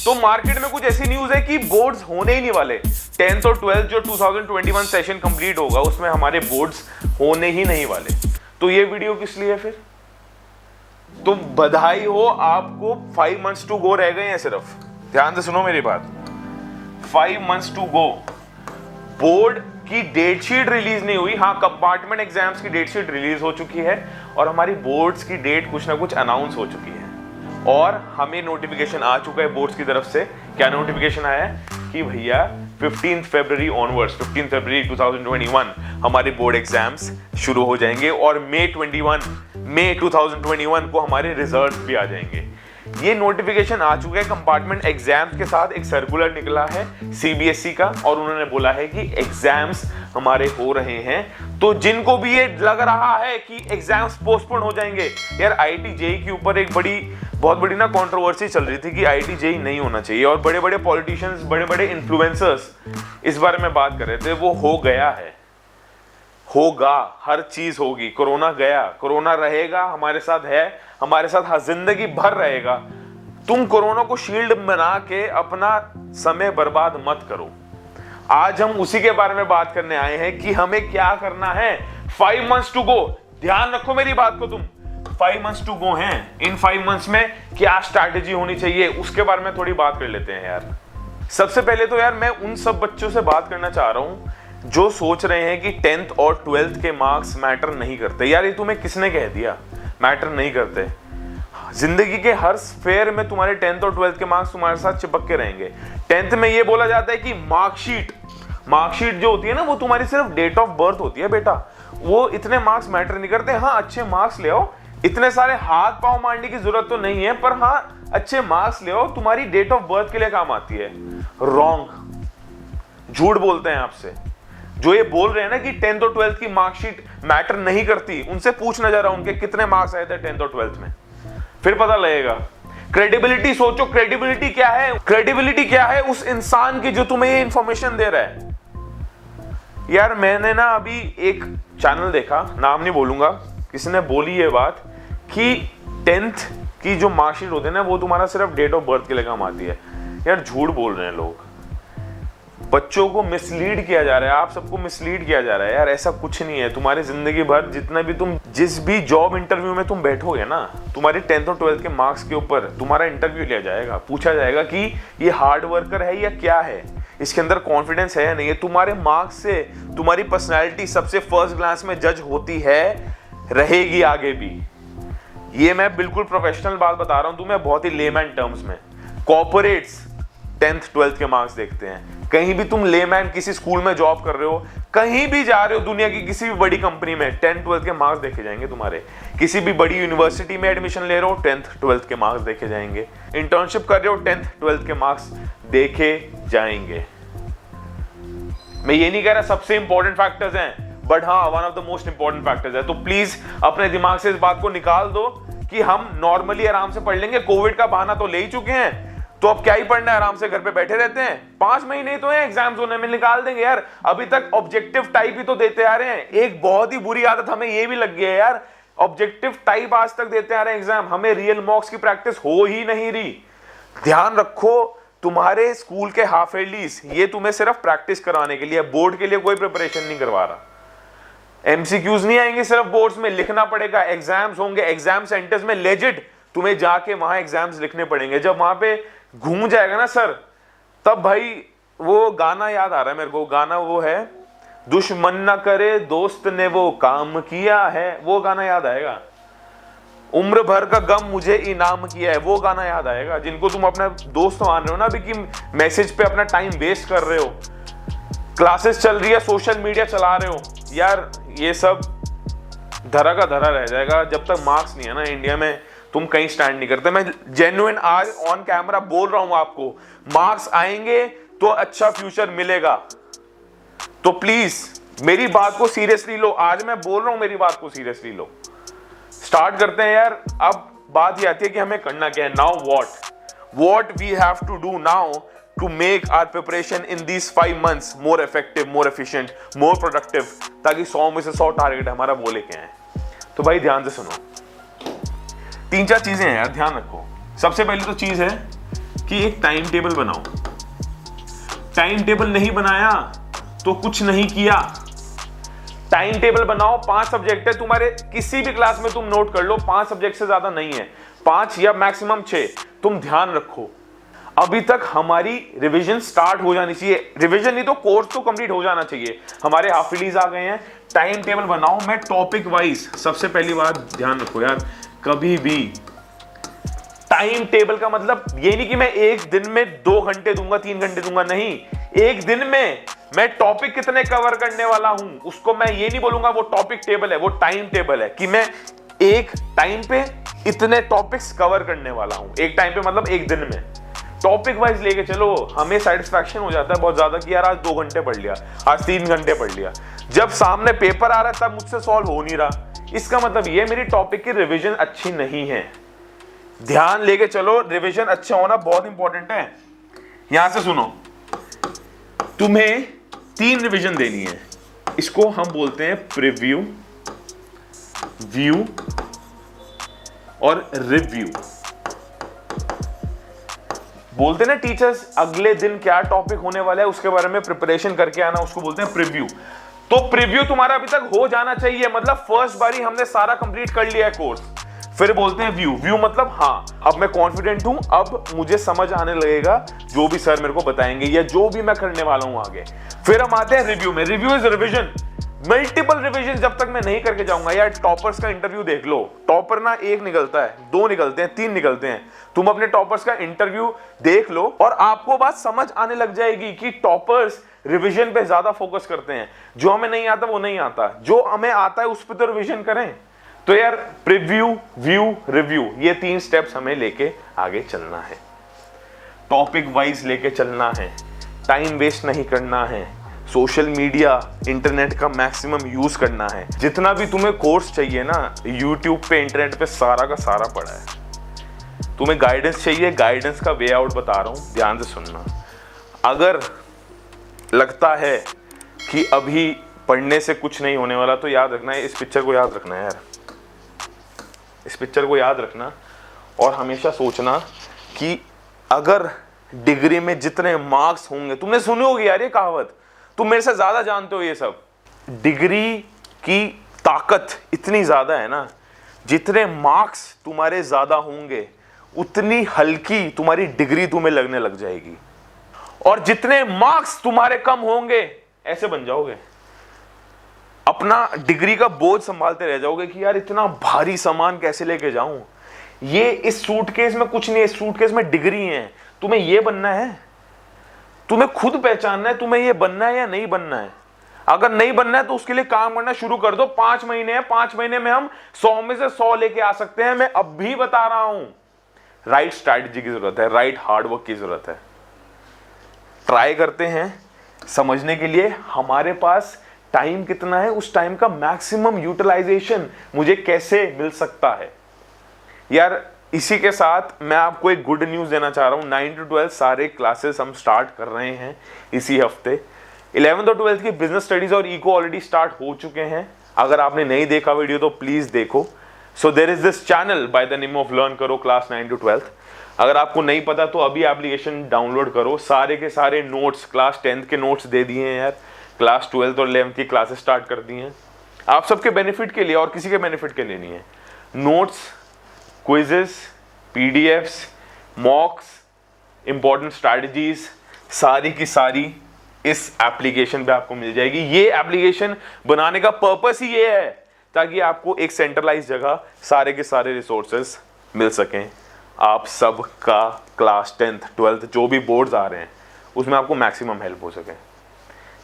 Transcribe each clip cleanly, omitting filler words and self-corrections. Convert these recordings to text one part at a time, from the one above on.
तो मार्केट में कुछ ऐसी न्यूज है कि बोर्ड्स होने ही नहीं वाले। 10th और 12th जो 2021 सेशन कंप्लीट होगा उसमें हमारे बोर्ड्स होने ही नहीं वाले। तो ये वीडियो किस लिए फिर? तो बधाई हो आपको, 5 months टू गो रह गए हैं सिर्फ। ध्यान से सुनो मेरी बात, 5 months टू गो। बोर्ड की डेट शीट रिलीज नहीं हुई, हाँ कंपार्टमेंट एग्जाम्स की डेट शीट रिलीज हो चुकी है और हमारी बोर्ड्स की डेट कुछ ना कुछ अनाउंस हो चुकी है और हमें नोटिफिकेशन आ चुका है बोर्ड्स की तरफ से। क्या नोटिफिकेशन आया है कि भैया 15 फरवरी ऑनवर्ड्स, 15 फरवरी 2021 हमारे बोर्ड एग्जाम्स शुरू हो जाएंगे और मई 2021 को हमारे रिजल्ट भी आ जाएंगे। ये नोटिफिकेशन आ चुका है। कंपार्टमेंट एग्जाम्स के साथ एक सर्कुलर निकला है सीबीएसई का और उन्होंने बोला है कि एग्जाम्स हमारे हो रहे हैं। तो जिनको भी ये लग रहा है कि एग्जाम्स पोस्टपोन हो जाएंगे, यार आईआईटी जेईई के ऊपर एक बहुत बड़ी ना कंट्रोवर्सी चल रही थी कि आईआईटी जेईई नहीं होना चाहिए और बड़े बड़े पॉलिटिशियंस, बड़े बड़े इन्फ्लुएंसर्स इस बारे में बात कर रहे थे। वो हो गया है, होगा, हर चीज होगी। कोरोना गया, कोरोना रहेगा, हमारे साथ है, हमारे साथ हर जिंदगी भर रहेगा। तुम कोरोना को शील्ड बना के अपना समय बर्बाद मत करो। आज हम उसी के बारे में बात करने आए हैं कि हमें क्या करना है। 5 months टू गो, ध्यान रखो मेरी बात को तुम। 5 months टू गो हैं। इन 5 months में क्या स्ट्रैटेजी होनी चाहिए उसके बारे में थोड़ी बात कर लेते हैं यार। सबसे पहले तो यार मैं उन सब बच्चों से बात करना चाह रहा हूं जो सोच रहे हैं कि 10th और 12th के मार्क्स मैटर नहीं करते। यार ये तुम्हें किसने कह दिया मैटर नहीं करते? जिंदगी के हर स्फेयर में तुम्हारे 10th और 12th के मार्क्स तुम्हारे साथ चिपक के रहेंगे। 10th में ये बोला जाता है कि मार्कशीट जो होती है ना वो तुम्हारी सिर्फ डेट ऑफ बर्थ होती है बेटा, वो इतने मार्क्स मैटर नहीं करते। हाँ अच्छे मार्क्स ले आओ, इतने सारे हाथ पांव मारने की जरूरत तो नहीं है, पर हाँ अच्छे मार्क्स ले आओ, तुम्हारी डेट ऑफ बर्थ के लिए काम आती है। रॉन्ग, झूठ बोलते हैं आपसे जो ये बोल रहे हैं ना कि 10th और 12th की मार्कशीट मैटर नहीं करती। उनसे पूछना जा रहा हूं उनके कितने मार्क्स आए थे 10th और 12th में, फिर पता लगेगा। क्रेडिबिलिटी सोचो, क्रेडिबिलिटी क्या है? क्रेडिबिलिटी क्या है उस इंसान की जो तुम्हें ये इंफॉर्मेशन दे रहा है। यार मैंने ना अभी एक चैनल देखा, नाम नहीं बोलूंगा, किसी ने बोली ये बात कि 10th की जो मार्कशीट होती है ना वो तुम्हारा सिर्फ डेट ऑफ बर्थ के लिए काम आती है। यार झूठ बोल रहे हैं लोग, बच्चों को मिसलीड किया जा रहा है, आप सबको मिसलीड किया जा रहा है। यार ऐसा कुछ नहीं है। तुम्हारी जिंदगी भर जितना भी तुम जिस भी जॉब इंटरव्यू में तुम बैठोगे ना, तुम्हारे 10th और 12th के मार्क्स के ऊपर तुम्हारा इंटरव्यू लिया जाएगा, पूछा जाएगा कि ये हार्ड वर्कर है या क्या है, इसके अंदर कॉन्फिडेंस है या नहीं है। तुम्हारे मार्क्स से तुम्हारी पर्सनैलिटी सबसे फर्स्ट ग्लांस में जज होती है, रहेगी आगे भी। ये मैं बिल्कुल प्रोफेशनल बात बता रहा हूं तुम्हें, बहुत ही लेमैन टर्म्स में। कॉर्पोरेट्स 10th 12th के मार्क्स देखते हैं। कहीं भी तुम लेमैन किसी स्कूल में जॉब कर रहे हो, कहीं भी जा रहे हो दुनिया की किसी भी बड़ी कंपनी में, 10th 12th के मार्क्स देखे जाएंगे तुम्हारे। किसी भी बड़ी यूनिवर्सिटी में एडमिशन ले रहे हो, 10th 12th के मार्क्स देखे जाएंगे। इंटर्नशिप कर रहे हो, 10th 12th के मार्क्स देखे जाएंगे। मैं ये नहीं कह रहा सबसे इंपॉर्टेंट फैक्टर्स हैं, बट हाँ one of the most important factors है। तो प्लीज अपने दिमाग से इस बात को निकाल दो कि हम नॉर्मली आराम से पढ़ लेंगे। कोविड का बहाना तो ले ही चुके हैं, तो अब क्या ही पढ़ना है, आराम से घर पे बैठे रहते हैं। 5 महीने तो है एग्जाम्स होने में, निकाल देंगे यार। अभी तक ऑब्जेक्टिव टाइप ही तो देते आ रहे हैं। एक बहुत ही बुरी आदत हमें ये भी लग गई है यार, ऑब्जेक्टिव टाइप आज तक देते आ रहे हैं एग्जाम, हमें रियल मॉक्स की प्रैक्टिस हो ही नहीं रही। ध्यान रखो, तुम्हारे स्कूल के हाफ ईयरलीज ये तुम्हें सिर्फ प्रैक्टिस करवाने के लिए, बोर्ड के लिए कोई प्रिपरेशन नहीं करवा रहा। एमसीक्यूज नहीं आएंगे सिर्फ बोर्ड्स में, लिखना पड़ेगा। एग्जाम्स होंगे, एग्जाम सेंटर्स में लेजिट तुम्हें जाके वहां एग्जाम्स लिखने पड़ेंगे। जब वहां पे घूम जाएगा ना सर, तब भाई वो गाना याद आ रहा है मेरे को। गाना वो है, दुश्मन ना करे दोस्त ने वो काम किया है, वो गाना याद आएगा। उम्र भर का गम मुझे इनाम किया है, वो गाना याद आएगा। जिनको तुम अपना दोस्त मान रहे हो ना अभी कि मैसेज पे अपना टाइम वेस्ट कर रहे हो, क्लासेस चल रही है, सोशल मीडिया चला रहे हो, यार ये सब धरा का धरा रह जाएगा। जब तक मार्क्स नहीं है ना इंडिया में, तुम कहीं स्टैंड नहीं करते। मैं जेन्युइन आज ऑन कैमरा बोल रहा हूं आपको, मार्क्स आएंगे तो अच्छा फ्यूचर मिलेगा। तो प्लीज मेरी बात को सीरियसली लो। आज मैं बोल रहा हूं, मेरी बात को सीरियसली लो। स्टार्ट करते हैं यार। अब बात ये आती है कि हमें करना क्या है। Now what we have to do now to make our preparation in these 5 months more effective, more efficient, more productive, ताकि 100 में से 100 टारगेट हमारा वो लेके आए। तो भाई ध्यान से सुनो, 3-4 चीजें हैं यार, ध्यान रखो। सबसे पहली तो चीज है कि एक टाइम टेबल बनाओ। टाइम टेबल नहीं बनाया तो कुछ नहीं किया। टाइम टेबल बनाओ। 5 सब्जेक्ट है तुम्हारे, किसी भी क्लास में तुम नोट कर लो, 5 सब्जेक्ट से ज्यादा नहीं है, 5 या मैक्सिमम 6। तुम ध्यान रखो, अभी तक हमारी रिवीजन स्टार्ट हो जानी चाहिए। रिवीजन नहीं तो कोर्स तो कंप्लीट हो जाना चाहिए। हमारे हाफ ईयरलीज आ गए हैं। टाइम टेबल बनाओ। मैं टॉपिक वाइज, सबसे पहली बात ध्यान रखो यार, कभी भी टाइम टेबल का मतलब ये नहीं कि मैं एक दिन में 2 घंटे दूंगा, 3 घंटे दूंगा, नहीं। एक दिन में मैं टॉपिक कितने कवर करने वाला हूं, उसको मैं ये नहीं बोलूंगा वो टॉपिक टेबल है, वो टाइम टेबल है कि मैं एक टाइम पे इतने टॉपिक्स कवर करने वाला हूं। एक टाइम पे मतलब एक दिन में। टॉपिक वाइज लेके चलो, हमें सेटिस्फैक्शन हो जाता है बहुत ज्यादा कि यार आज 2 घंटे पढ़ लिया, आज 3 घंटे पढ़ लिया। जब सामने पेपर आ रहा है तब मुझसे सॉल्व हो नहीं रहा, इसका मतलब ये मेरी टॉपिक की रिवीजन अच्छी नहीं है। ध्यान लेके चलो, रिवीजन अच्छा होना बहुत इंपॉर्टेंट है। यहां से सुनो, तुम्हें 3 रिवीजन देनी है। इसको हम बोलते हैं प्रीव्यू, व्यू और रिव्यू। बोलते ना टीचर्स, अगले दिन क्या टॉपिक होने वाला है उसके बारे में प्रिपरेशन करके आना, उसको बोलते हैं प्रीव्यू। तो प्रीव्यू तुम्हारा अभी तक हो जाना चाहिए, मतलब फर्स्ट बारी हमने सारा कंप्लीट कर लिया है कोर्स। फिर बोलते हैं व्यू। व्यू मतलब हाँ, अब मैं कॉन्फिडेंट हूं, अब मुझे समझ आने लगेगा जो भी सर मेरे को बताएंगे या जो भी मैं करने वाला हूं आगे। फिर हम आते हैं रिव्यू में। Review is revision. Multiple revision जब तक मैं नहीं करके जाऊंगा। यार टॉपर्स का इंटरव्यू देख लो, टॉपर ना 1 निकलता है, 2 निकलते हैं, 3 निकलते हैं। तुम अपने टॉपर्स का इंटरव्यू देख लो और आपको बात समझ आने लग जाएगी कि टॉपर्स रिवीजन पे ज्यादा फोकस करते हैं। जो हमें नहीं आता वो नहीं आता, जो हमें आता है उस पर तो रिवीजन करें। तो यार प्रीव्यू, व्यू, रिव्यू, ये 3 स्टेप्स हमें लेके आगे चलना है। टॉपिक वाइज लेके चलना है, टाइम वेस्ट नहीं करना है, सोशल मीडिया, इंटरनेट का मैक्सिमम यूज करना है। जितना भी तुम्हें कोर्स चाहिए ना, यूट्यूब पे, इंटरनेट पे सारा का सारा पड़ा है। तुम्हें गाइडेंस चाहिए, गाइडेंस का वे आउट बता रहा हूं, ध्यान से सुनना। अगर लगता है कि अभी पढ़ने से कुछ नहीं होने वाला तो याद रखना है, इस पिक्चर को याद रखना है यार, इस पिक्चर को याद रखना। और हमेशा सोचना कि अगर डिग्री में जितने मार्क्स होंगे, तुमने सुनी होगी यार ये कहावत, तुम मेरे से ज्यादा जानते हो ये सब। डिग्री की ताकत इतनी ज्यादा है ना, जितने मार्क्स तुम्हारे ज्यादा होंगे उतनी हल्की तुम्हारी डिग्री तुम्हें लगने लग जाएगी, और जितने मार्क्स तुम्हारे कम होंगे ऐसे बन जाओगे, अपना डिग्री का बोझ संभालते रह जाओगे कि यार इतना भारी सामान कैसे लेके जाऊं, ये इस सूटकेस में कुछ नहीं है, इस सूटकेस में डिग्री है। तुम्हें ये बनना है, तुम्हें खुद पहचानना है, तुम्हें ये बनना है या नहीं बनना है। अगर नहीं बनना है तो उसके लिए काम करना शुरू कर दो। 5 महीने हैं, 5 महीने में हम 100 में से 100 लेके आ सकते हैं। मैं अब भी बता रहा हूं, राइट स्ट्रैटेजी की जरूरत है, राइट हार्डवर्क की जरूरत है। ट्राई करते हैं समझने के लिए हमारे पास टाइम कितना है, उस टाइम का मैक्सिमम यूटिलाइजेशन मुझे कैसे मिल सकता है। यार इसी के साथ मैं आपको एक गुड न्यूज़ देना चाह रहा हूँ। 9 to 12 सारे क्लासेस हम स्टार्ट कर रहे हैं इसी हफ्ते। 11th और 12th की बिजनेस स्टडीज और इको ऑलरेडी स्टार्ट हो चुके हैं। अगर आपने नहीं देखा वीडियो तो प्लीज़ देखो। So there is this channel by the name of learn करो क्लास 9 to 12। अगर आपको नहीं पता तो अभी एप्लीकेशन डाउनलोड करो। सारे के सारे नोट्स, क्लास 10th के नोट्स दे दिए हैं यार, क्लास 12th और 11th की क्लासेस स्टार्ट कर दी हैं आप सबके बेनिफिट के लिए और किसी के बेनिफिट के लिए नहीं है। Notes, quizzes, PDFs, मॉक्स, important strategies सारी की सारी इस एप्लीकेशन पे आपको मिल जाएगी। ये एप्लीकेशन बनाने का पर्पस ही ये है ताकि आपको एक सेंट्रलाइज जगह सारे के सारे रिसोर्सेज मिल सकें। आप सब का क्लास 10th 12th जो भी बोर्ड्स आ रहे हैं उसमें आपको मैक्सिमम हेल्प हो सके।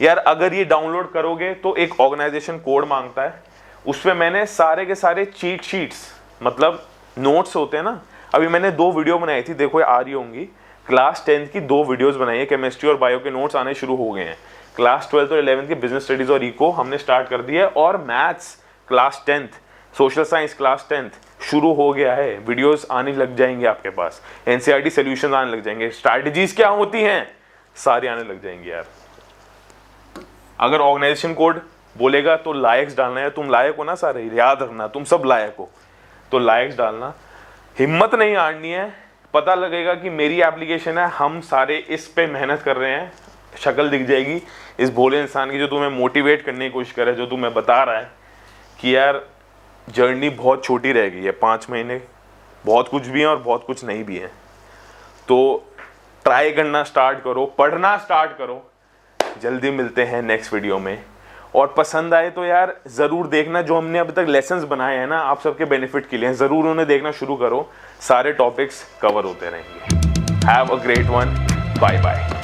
यार अगर ये डाउनलोड करोगे तो एक ऑर्गेनाइजेशन कोड मांगता है, उस पर मैंने सारे के सारे चीट शीट्स, मतलब नोट्स होते हैं ना, अभी मैंने 2 वीडियो बनाई थी, देखो ये आ रही होंगी। क्लास 10th की 2 वीडियोस बनाई है, केमिस्ट्री और बायो के नोट्स आने शुरू हो गए हैं। क्लास 12th और 11th की बिजनेस स्टडीज और इको हमने स्टार्ट कर दिया है, और maths class 10th, social science class 10th शुरू हो गया है। वीडियोस आने लग जाएंगे आपके पास, एनसीईआरटी सॉल्यूशंस आने लग जाएंगे, स्ट्रैटेजीज क्या होती हैं सारी आने लग जाएंगी यार। अगर ऑर्गेनाइजेशन कोड बोलेगा तो लायक्स डालना है। तुम लायक हो ना सारे, याद रखना तुम सब लायक हो, तो लायक्स डालना। हिम्मत नहीं हारनी है, पता लगेगा कि मेरी एप्लीकेशन है, हम सारे इस पे मेहनत कर रहे हैं, शक्ल दिख जाएगी इस भोले इंसान की जो तुम्हें मोटिवेट करने की कोशिश कर रहा है, जो तुम्हें बता रहा है कि यार जर्नी बहुत छोटी रह गई है, 5 महीने बहुत कुछ भी है और बहुत कुछ नहीं भी है। तो ट्राई करना स्टार्ट करो, पढ़ना स्टार्ट करो। जल्दी मिलते हैं नेक्स्ट वीडियो में। और पसंद आए तो यार ज़रूर देखना, जो हमने अभी तक लेसन्स बनाए हैं ना आप सबके बेनिफिट के लिए, ज़रूर उन्हें देखना शुरू करो, सारे टॉपिक्स कवर होते रहेंगे। Have a great one, bye bye.